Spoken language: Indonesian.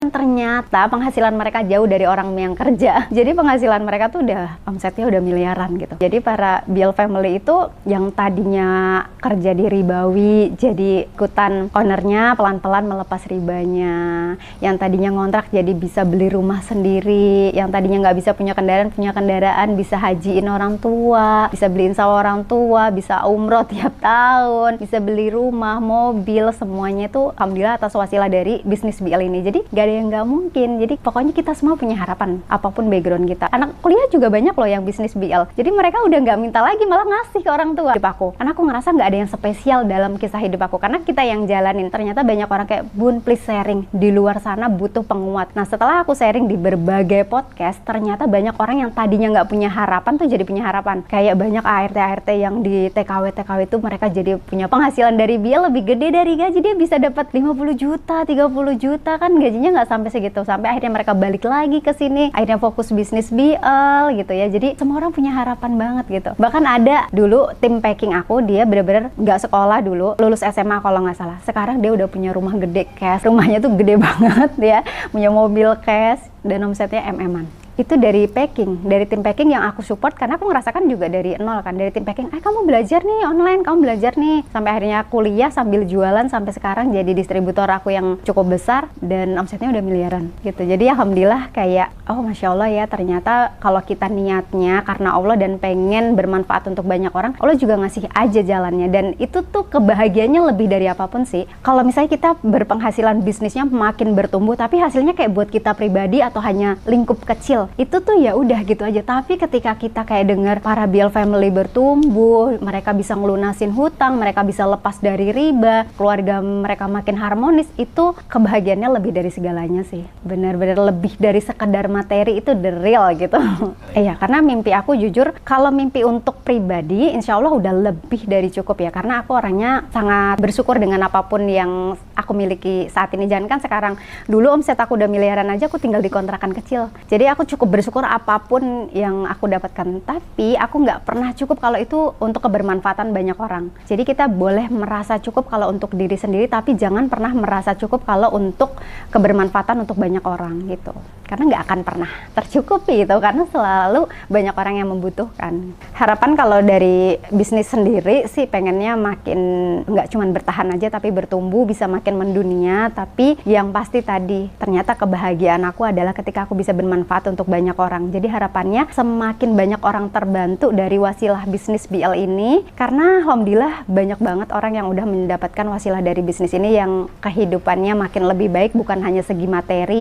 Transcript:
Ternyata penghasilan mereka jauh dari orang yang kerja. Jadi penghasilan mereka tuh udah omsetnya udah miliaran gitu. Jadi para BL family itu yang tadinya kerja di ribawi jadi ikutan ownernya pelan-pelan melepas ribanya. Yang tadinya ngontrak jadi bisa beli rumah sendiri. Yang tadinya nggak bisa punya kendaraan bisa hajiin orang tua, bisa beliin sawah orang tua, bisa umroh tiap tahun, bisa beli rumah, mobil, semuanya itu alhamdulillah atas wasilah dari bisnis BL ini. Jadi gak ada yang nggak mungkin. Jadi pokoknya kita semua punya harapan apapun background kita. Anak kuliah juga banyak loh yang bisnis BL. Jadi mereka udah nggak minta lagi, malah ngasih ke orang tua hidup aku. Karena aku ngerasa nggak ada yang spesial dalam kisah hidup aku. Karena kita yang jalanin. Ternyata banyak orang kayak, Bun please sharing. Di luar sana butuh penguat. Nah setelah aku sharing di berbagai podcast, ternyata banyak orang yang tadinya nggak punya harapan tuh jadi punya harapan. Kayak banyak ART yang di TKW itu mereka jadi punya penghasilan dari BL lebih gede dari gaji. Dia bisa dapat 50 juta, 30 juta kan gajinya nggak sampai segitu, sampai akhirnya mereka balik lagi ke sini, akhirnya fokus bisnis BL gitu ya. Jadi semua orang punya harapan banget gitu. Bahkan ada dulu tim packing aku, dia bener-bener nggak sekolah dulu, lulus SMA kalau nggak salah. Sekarang dia udah punya rumah gede cash, rumahnya tuh gede banget ya, punya mobil cash dan omsetnya MM-an. Itu dari packing, dari tim packing yang aku support karena aku ngerasakan juga dari nol kan, dari tim packing, kamu belajar nih online, kamu belajar nih, sampai akhirnya kuliah sambil jualan sampai sekarang jadi distributor aku yang cukup besar dan omsetnya udah miliaran gitu. Jadi alhamdulillah kayak, oh masya Allah ya, ternyata kalau kita niatnya karena Allah dan pengen bermanfaat untuk banyak orang, Allah juga ngasih aja jalannya. Dan itu tuh kebahagiaannya lebih dari apapun sih. Kalau misalnya kita berpenghasilan bisnisnya makin bertumbuh tapi hasilnya kayak buat kita pribadi atau hanya lingkup kecil, itu tuh ya udah gitu aja. Tapi ketika kita kayak dengar para BL family bertumbuh, mereka bisa ngelunasin hutang, mereka bisa lepas dari riba, keluarga mereka makin harmonis, itu kebahagiaannya lebih dari segalanya sih. Benar-benar lebih dari sekedar materi, itu the real gitu. Iya, karena mimpi aku jujur, kalau mimpi untuk pribadi, insya Allah udah lebih dari cukup ya. Karena aku orangnya sangat bersyukur dengan apapun yang aku miliki saat ini. Jangan kan sekarang, dulu omset aku udah miliaran aja, aku tinggal di kontrakan kecil. Jadi aku cukup bersyukur apapun yang aku dapatkan, tapi aku nggak pernah cukup kalau itu untuk kebermanfaatan banyak orang. Jadi kita boleh merasa cukup kalau untuk diri sendiri, tapi jangan pernah merasa cukup kalau untuk kebermanfaatan untuk banyak orang gitu. Karena nggak akan pernah tercukupi gitu, karena selalu banyak orang yang membutuhkan. Harapan kalau dari bisnis sendiri sih pengennya makin nggak cuma bertahan aja, tapi bertumbuh, bisa makin mendunia. Tapi yang pasti tadi, ternyata kebahagiaan aku adalah ketika aku bisa bermanfaat untuk banyak orang. Jadi harapannya semakin banyak orang terbantu dari wasilah bisnis BL ini, karena alhamdulillah banyak banget orang yang udah mendapatkan wasilah dari bisnis ini yang kehidupannya makin lebih baik, bukan hanya segi materi.